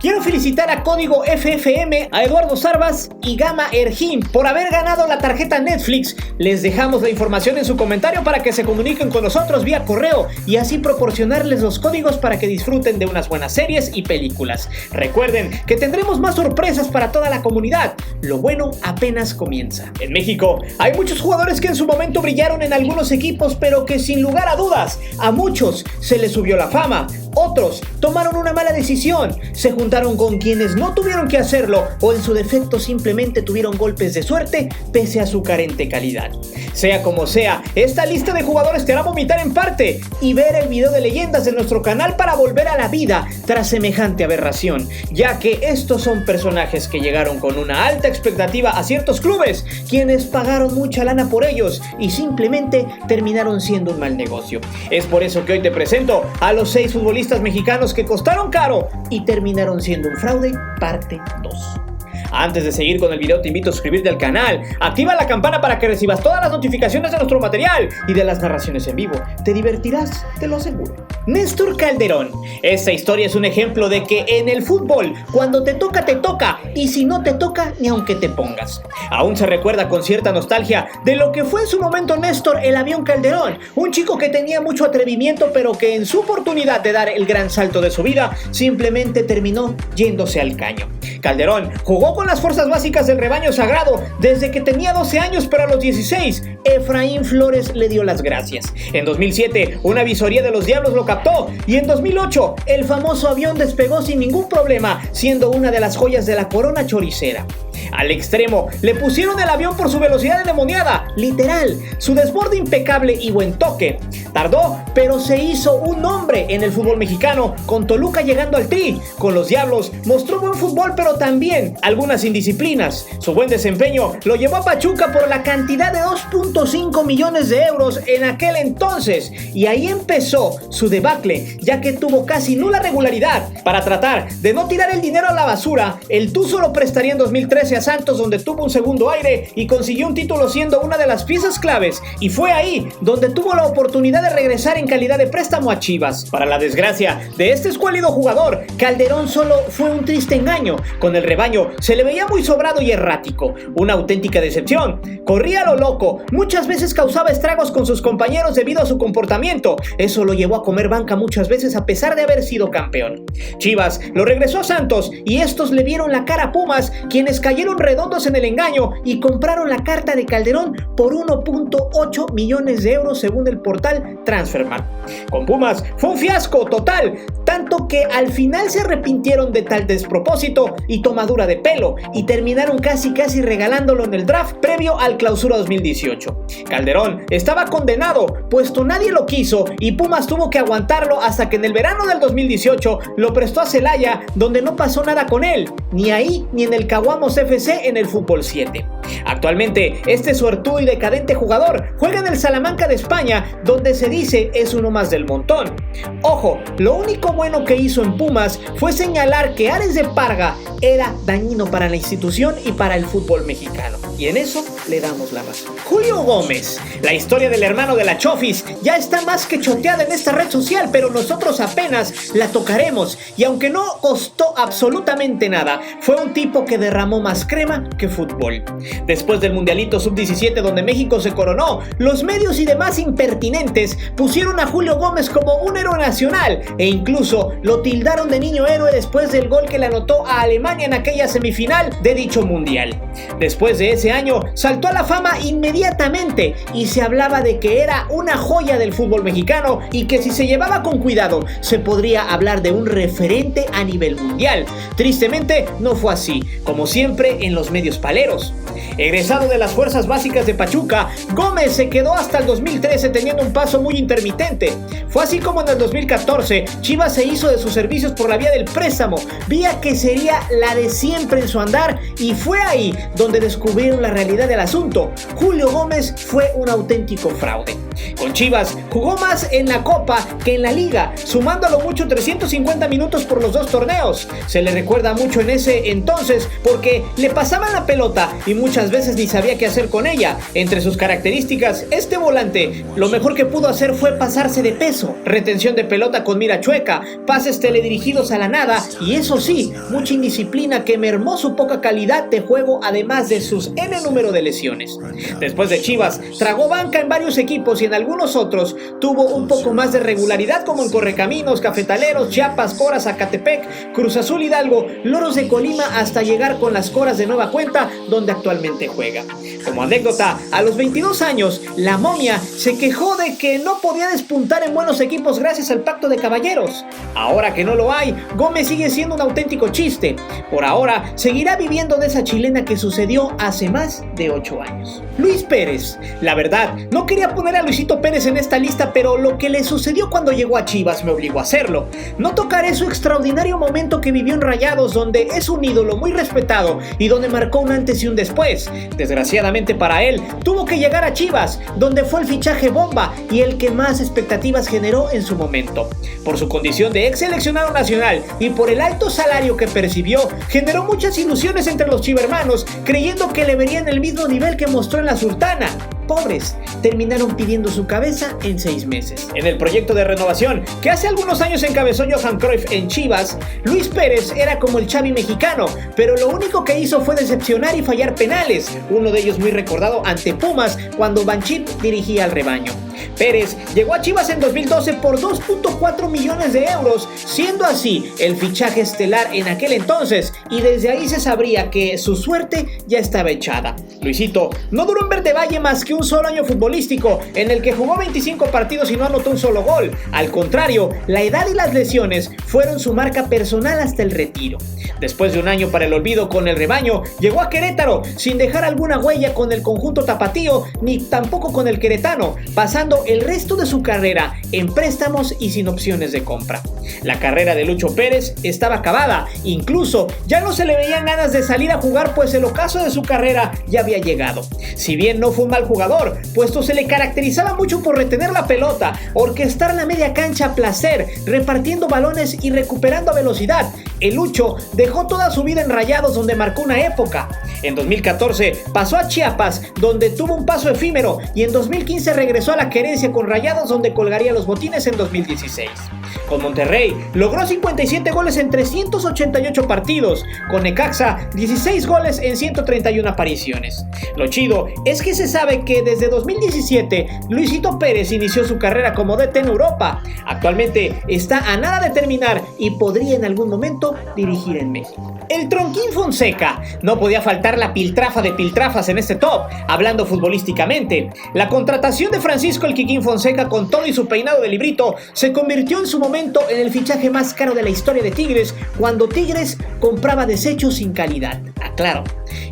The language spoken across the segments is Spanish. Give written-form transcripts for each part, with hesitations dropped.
Quiero felicitar a Código FFM, a Eduardo Sarvas y Gama Ergin por haber ganado la tarjeta Netflix. Les dejamos la información en su comentario para que se comuniquen con nosotros vía correo y así proporcionarles los códigos para que disfruten de unas buenas series y películas. Recuerden que tendremos más sorpresas para toda la comunidad. Lo bueno apenas comienza. En México hay muchos jugadores que en su momento brillaron en algunos equipos, pero que sin lugar a dudas a muchos se les subió la fama. Otros tomaron una mala decisión, se juntaron con quienes no tuvieron que hacerlo o en su defecto simplemente tuvieron golpes de suerte pese a su carente calidad. Sea como sea, esta lista de jugadores te hará vomitar en parte y ver el video de leyendas de nuestro canal para volver a la vida tras semejante aberración, ya que estos son personajes que llegaron con una alta expectativa a ciertos clubes, quienes pagaron mucha lana por ellos y simplemente terminaron siendo un mal negocio. Es por eso que hoy te presento a los 6 futbolistas mexicanos que costaron caro y terminaron siendo un fraude, parte 2. Antes de seguir con el video te invito a suscribirte al canal, activa la campana para que recibas todas las notificaciones de nuestro material y de las narraciones en vivo. Te divertirás, te lo aseguro. Néstor Calderón. Esta historia es un ejemplo de que en el fútbol, cuando te toca y si no te toca, ni aunque te pongas. Aún se recuerda con cierta nostalgia de lo que fue en su momento Néstor el Avión Calderón, un chico que tenía mucho atrevimiento pero que en su oportunidad de dar el gran salto de su vida, simplemente terminó yéndose al caño. Calderón jugó con las fuerzas básicas del rebaño sagrado desde que tenía 12 años, pero a los 16 Efraín Flores le dio las gracias. En 2007 una visoría de los Diablos lo captó y en 2008 el famoso avión despegó sin ningún problema, siendo una de las joyas de la corona choricera. Al extremo le pusieron el avión por su velocidad endemoniada, literal, su desborde impecable y buen toque. Tardó, pero se hizo un nombre en el fútbol mexicano, con Toluca llegando al Tri. Con los Diablos mostró buen fútbol, pero también algunas indisciplinas. Su buen desempeño lo llevó a Pachuca por la cantidad de 2.5 millones de euros en aquel entonces, y ahí empezó su debacle, ya que tuvo casi nula regularidad. Para tratar de no tirar el dinero a la basura, el Tuzo lo prestaría en 2013 a Santos, donde tuvo un segundo aire y consiguió un título siendo una de las piezas claves, y fue ahí donde tuvo la oportunidad de regresar en calidad de préstamo a Chivas. Para la desgracia de este escuálido jugador, Calderón solo fue un triste engaño. Con el rebaño se le veía muy sobrado y errático, una auténtica decepción. Corría a lo loco, muchas veces causaba estragos con sus compañeros debido a su comportamiento. Eso lo llevó a comer banca muchas veces a pesar de haber sido campeón. Chivas lo regresó a Santos y estos le vieron la cara a Pumas, quienes cayeron redondos en el engaño y compraron la carta de Calderón por 1.8 millones de euros según el portal Transfermarkt. Con Pumas fue un fiasco total, tanto que al final se arrepintieron de tal despropósito y tomadura de pelo y terminaron casi regalándolo en el draft previo al Clausura 2018. Calderón estaba condenado, puesto nadie lo quiso y Pumas tuvo que aguantarlo hasta que en el verano del 2018 lo prestó a Celaya, donde no pasó nada con él, ni ahí ni en el Caguamos FC en el Fútbol 7. Actualmente, este suertudo y decadente jugador juega en el Salamanca de España, donde se dice es uno más del montón. Ojo, lo único bueno que hizo en Pumas fue señalar que Ares de Parga era dañino para la institución y para el fútbol mexicano, y en eso le damos la razón. Julio Gómez. La historia del hermano de la Chofis ya está más que choteada en esta red social, pero nosotros apenas la tocaremos, y aunque no costó absolutamente nada, fue un tipo que derramó más crema que fútbol. Después del Mundialito Sub-17 donde México se coronó, los medios y demás impertinentes pusieron a Julio Gómez como un héroe nacional e incluso lo tildaron de niño héroe después del gol que le anotó a Alemania en aquella semifinal de dicho mundial. Después de ese año saltó a la fama inmediatamente y se hablaba de que era una joya del fútbol mexicano y que si se llevaba con cuidado se podría hablar de un referente a nivel mundial. Tristemente no fue así, como siempre en los medios paleros. Egresado de las fuerzas básicas de Pachuca, Gómez se quedó hasta el 2013 teniendo un paso muy intermitente. Fue así como en el 2014 Chivas se hizo de sus servicios por la vía del préstamo, vía que sería la de siempre en su andar, y fue ahí donde descubrieron la realidad del asunto. Julio Gómez fue un auténtico fraude. Con Chivas jugó más en la Copa que en la Liga, sumando a lo mucho 350 minutos por los dos torneos. Se le recuerda mucho en ese entonces porque le pasaban la pelota y muchas veces ni sabía qué hacer con ella. Entre sus características, este volante lo mejor que pudo hacer fue pasarse de peso, retención de pelota con mira chueca, pases teledirigidos a la nada y eso sí, mucha indisciplina que mermó su poca calidad de juego, además de sus N número de lesiones. Después de Chivas, tragó banca en varios equipos y en algunos otros tuvo un poco más de regularidad, como en Correcaminos, Cafetaleros, Chiapas, Coras, Zacatepec, Cruz Azul, Hidalgo, Loros de Colima, hasta llegar con las Coras de Nueva Cuenta, donde actualmente juega. Como anécdota, a los 22 años, la momia se quejó de que no podía despuntar en buenos equipos gracias al pacto de caballeros. Ahora que no lo hay, Gómez sigue siendo un auténtico chiste. Por ahora, seguirá viviendo de esa chilena que sucedió hace más de 8 años. Luis Pérez. La verdad, no quería poner a Luisito Pérez en esta lista, pero lo que le sucedió cuando llegó a Chivas me obligó a hacerlo. No tocaré su extraordinario momento que vivió en Rayados, donde es un ídolo muy respetado y donde marcó un antes y un después. Desgraciadamente para él, tuvo que llegar a Chivas, donde fue el fichaje bomba y el que más expectativas generó en su momento. Por su condición de ex seleccionado nacional y por el alto salario que percibió, generó muchas ilusiones entre los chivermanos, creyendo que le verían el mismo nivel que mostró en la Sultana. Pobres, terminaron pidiendo su cabeza en 6 meses. En el proyecto de renovación que hace algunos años encabezó Johan Cruyff en Chivas, Luis Pérez era como el Xavi mexicano, pero lo único que hizo fue decepcionar y fallar penales, uno de ellos muy recordado ante Pumas cuando Banchit dirigía al rebaño. Pérez llegó a Chivas en 2012 por 2.4 millones de euros, siendo así el fichaje estelar en aquel entonces, y desde ahí se sabría que su suerte ya estaba echada. Luisito no duró en Verde Valle más que un solo año futbolístico, en el que jugó 25 partidos y no anotó un solo gol. Al contrario, la edad y las lesiones fueron su marca personal hasta el retiro. Después de un año para el olvido con el rebaño, llegó a Querétaro sin dejar alguna huella con el conjunto tapatío, ni tampoco con el queretano, pasando el resto de su carrera en préstamos y sin opciones de compra. La carrera de Lucho Pérez estaba acabada, incluso ya no se le veían ganas de salir a jugar, pues el ocaso de su carrera ya había llegado. Si bien no fue un mal jugador, puesto se le caracterizaba mucho por retener la pelota, orquestar la media cancha a placer, repartiendo balones y recuperando a velocidad, el Lucho dejó toda su vida en Rayados, donde marcó una época. En 2014 pasó a Chiapas, donde tuvo un paso efímero, y en 2015 regresó a la querencia con Rayados, donde colgaría los botines en 2016. Con Monterrey logró 57 goles en 388 partidos, con Necaxa 16 goles en 131 apariciones. Lo chido es que se sabe que desde 2017 Luisito Pérez inició su carrera como DT en Europa. Actualmente está a nada de terminar y podría en algún momento dirigir en México. El Tronquín Fonseca. No podía faltar la piltrafa de piltrafas en este top, hablando futbolísticamente. La contratación de Francisco el Quiquín Fonseca, con todo y su peinado de librito, se convirtió en su momento en el fichaje más caro de la historia de Tigres, cuando Tigres compraba desechos sin calidad. Aclaro.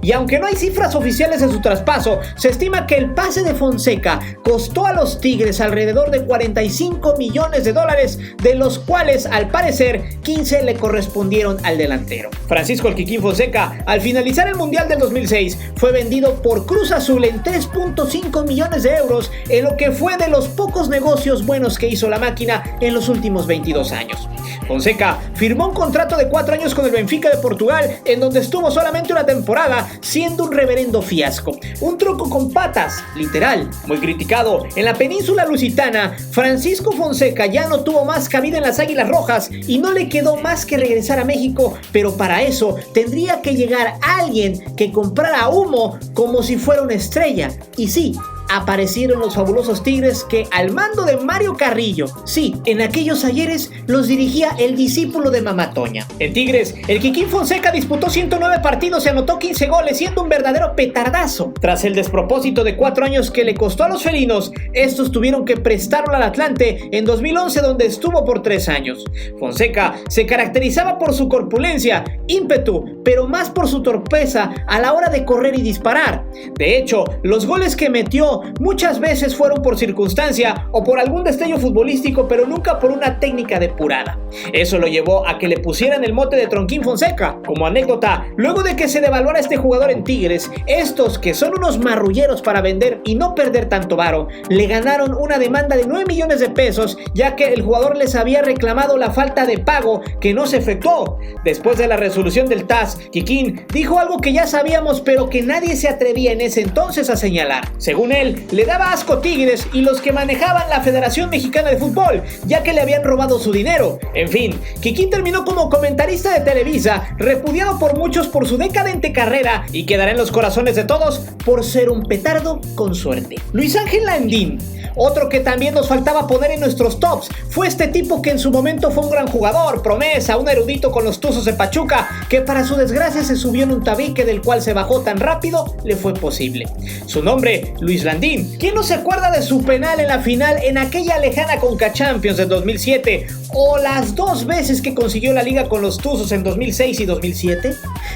Y aunque no hay cifras oficiales de su traspaso, se estima que el pase de Fonseca costó a los Tigres alrededor de 45 millones de dólares, de los cuales al parecer 15 le correspondieron al delantero. Francisco el Quiquín Fonseca, al finalizar el Mundial del 2006, fue vendido por Cruz Azul en 3.5 millones de euros, en lo que fue de los pocos negocios buenos que hizo la máquina en los últimos 22 años. Fonseca firmó un contrato de 4 años con el Benfica de Portugal, en donde estuvo solamente una temporada, siendo un reverendo fiasco. Un truco con patas, literal. Muy criticado en la península lusitana, Francisco Fonseca ya no tuvo más cabida en las Águilas Rojas y no le quedó más que regresar a México, pero para eso tendría que llegar alguien que comprara humo como si fuera una estrella. Y sí, aparecieron los fabulosos Tigres, que al mando de Mario Carrillo, sí, en aquellos ayeres los dirigía el discípulo de Mamá Toña. En Tigres, el Quiquín Fonseca disputó 109 partidos y anotó 15 goles, siendo un verdadero petardazo. Tras el despropósito de 4 años que le costó a los felinos, estos tuvieron que prestarlo al Atlante en 2011, donde estuvo por 3 años. Fonseca se caracterizaba por su corpulencia, ímpetu, pero más por su torpeza a la hora de correr y disparar. De hecho, los goles que metió llegó muchas veces fueron por circunstancia o por algún destello futbolístico, pero nunca por una técnica depurada. Eso lo llevó a que le pusieran el mote de Tronquín Fonseca. Como anécdota, luego de que se devaluara este jugador en Tigres, estos, que son unos marrulleros para vender y no perder tanto varo, le ganaron una demanda de 9 millones de pesos, ya que el jugador les había reclamado la falta de pago que no se efectuó. Después de la resolución del TAS, Kikín dijo algo que ya sabíamos, pero que nadie se atrevía en ese entonces a señalar. Según él, le daba asco Tigres y los que manejaban la Federación Mexicana de Fútbol, ya que le habían robado su dinero. En fin, Kikín terminó como comentarista de Televisa, repudiado por muchos por su decadente carrera y quedará en los corazones de todos por ser un petardo con suerte. Luis Ángel Landín, otro que también nos faltaba poner en nuestros tops, fue este tipo que en su momento fue un gran jugador, promesa, un erudito con los Tuzos de Pachuca, que para su desgracia se subió en un tabique del cual se bajó tan rápido le fue posible. Su nombre, Luis Landín. ¿Quién no se acuerda de su penal en la final en aquella lejana Conca Champions del 2007? ¿O las 2 veces que consiguió la liga con los Tuzos en 2006 y 2007?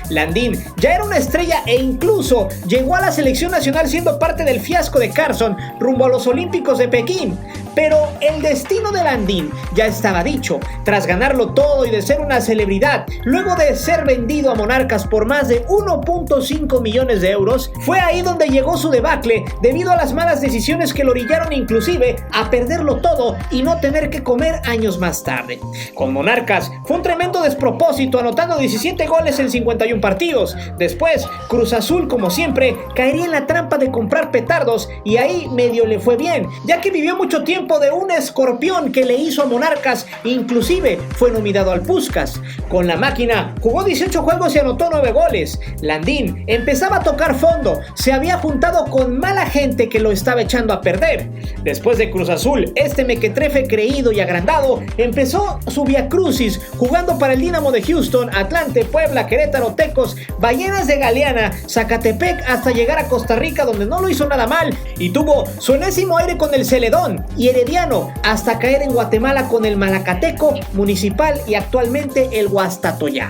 Landín ya era una estrella e incluso llegó a la selección nacional siendo parte del fiasco de Carson rumbo a los Olímpicos de Pekín. Pero el destino de Landín ya estaba dicho. Tras ganarlo todo y de ser una celebridad, luego de ser vendido a Monarcas por más de 1.5 millones de euros, fue ahí donde llegó su debacle debido a las malas decisiones que lo orillaron inclusive a perderlo todo y no tener que comer años más tarde. Con Monarcas fue un tremendo despropósito, anotando 17 goles en 51 partidos. Después, Cruz Azul, como siempre, caería en la trampa de comprar petardos y ahí medio le fue bien, ya que vivió mucho tiempo de un escorpión que le hizo a Monarcas, inclusive fue nominado al Puskás. Con la máquina jugó 18 juegos y anotó 9 goles. Landín empezaba a tocar fondo, se había juntado con mala gente que lo estaba echando a perder. Después de Cruz Azul, este mequetrefe creído y agrandado empezó su viacrucis jugando para el Dínamo de Houston, Atlante, Puebla, Querétaro, Tecos, Ballenas de Galeana, Zacatepec, hasta llegar a Costa Rica, donde no lo hizo nada mal y tuvo su enésimo aire con el Celedón y Herediano, hasta caer en Guatemala con el Malacateco, Municipal y actualmente el Guastatoya.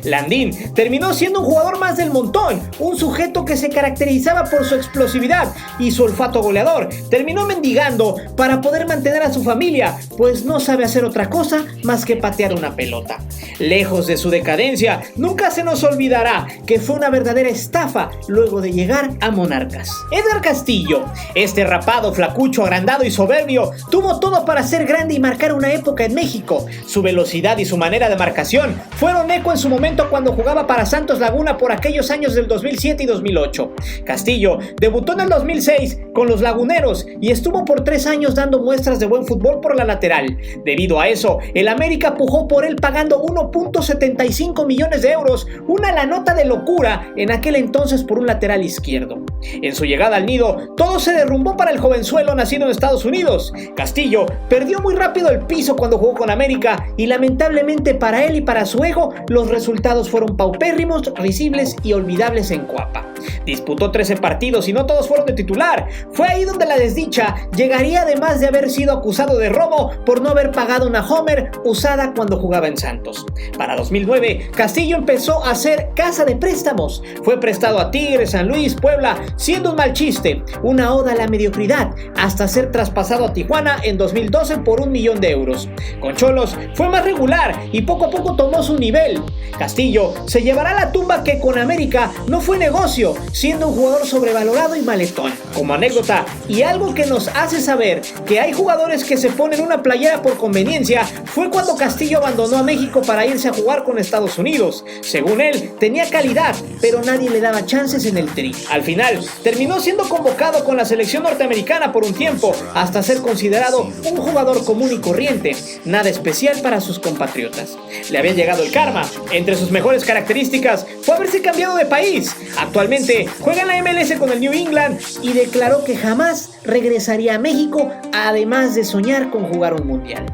Landín terminó siendo un jugador más del montón, un sujeto que se caracterizaba por su explosividad y su olfato goleador. Terminó mendigando para poder mantener a su familia, pues no sabe hacer otra cosa más que patear una pelota. Lejos de su decadencia, nunca se nos olvidará que fue una verdadera estafa luego de llegar a Monarcas. Edgar Castillo, este rapado, flacucho, agrandado y soberbio, tuvo todo para ser grande y marcar una época en México. Su velocidad y su manera de marcación fueron eco en su momento cuando jugaba para Santos Laguna por aquellos años del 2007 y 2008. Castillo debutó en el 2006 con los Laguneros y estuvo por 3 años dando muestras de buen fútbol por la lateral. Debido a eso, el América pujó por él pagando 1.75 millones de euros, una lanota de locura en aquel entonces por un lateral izquierdo. En su llegada al nido, todo se derrumbó para el jovenzuelo nacido en Estados Unidos. Castillo perdió muy rápido el piso cuando jugó con América y lamentablemente para él y para su ego, los resultados fueron paupérrimos, risibles y olvidables en Coapa. Disputó 13 partidos y no todos fueron de titular. Fue ahí donde la desdicha llegaría, además de haber sido acusado de robo por no haber pagado una Homer usada cuando jugaba en Santos. Para 2009, Castillo empezó a hacer casa de préstamos. Fue prestado a Tigres, San Luis, Puebla, siendo un mal chiste, una oda a la mediocridad, hasta ser traspasado a Tijuana en 2012 por 1 millón de euros. Con Cholos fue más regular y poco a poco tomó su nivel. Castillo se llevará a la tumba que con América no fue negocio, siendo un jugador sobrevalorado y maletón. Como anécdota y algo que nos hace saber que hay jugadores que se ponen una playera por conveniencia, fue cuando Castillo abandonó a México para irse a jugar con Estados Unidos. Según él, tenía calidad, pero nadie le daba chances en el Tri. Al final, terminó siendo convocado con la selección norteamericana por un tiempo, hasta ser considerado un jugador común y corriente, nada especial para sus compatriotas. Le había llegado el karma. Entre sus mejores características fue haberse cambiado de país. Actualmente juega en la MLS con el New England y declaró que jamás regresaría a México, además de soñar con jugar un mundial.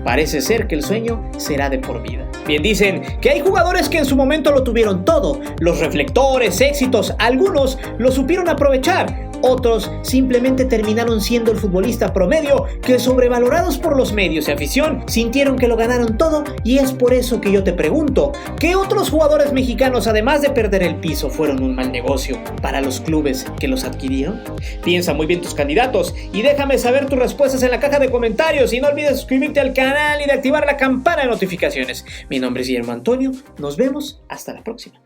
Parece ser que el sueño será de por vida. Bien dicen que hay jugadores que en su momento lo tuvieron todo, los reflectores, éxitos, algunos lo supieron aprovechar, Otros simplemente terminaron siendo el futbolista promedio que, sobrevalorados por los medios y afición, sintieron que lo ganaron todo. Y es por eso que yo te pregunto, ¿qué otros jugadores mexicanos, además de perder el piso, fueron un mal negocio para los clubes que los adquirieron? Piensa muy bien tus candidatos y déjame saber tus respuestas en la caja de comentarios, y no olvides suscribirte al canal y de activar la campana de notificaciones. Mi nombre es Guillermo Antonio, nos vemos hasta la próxima.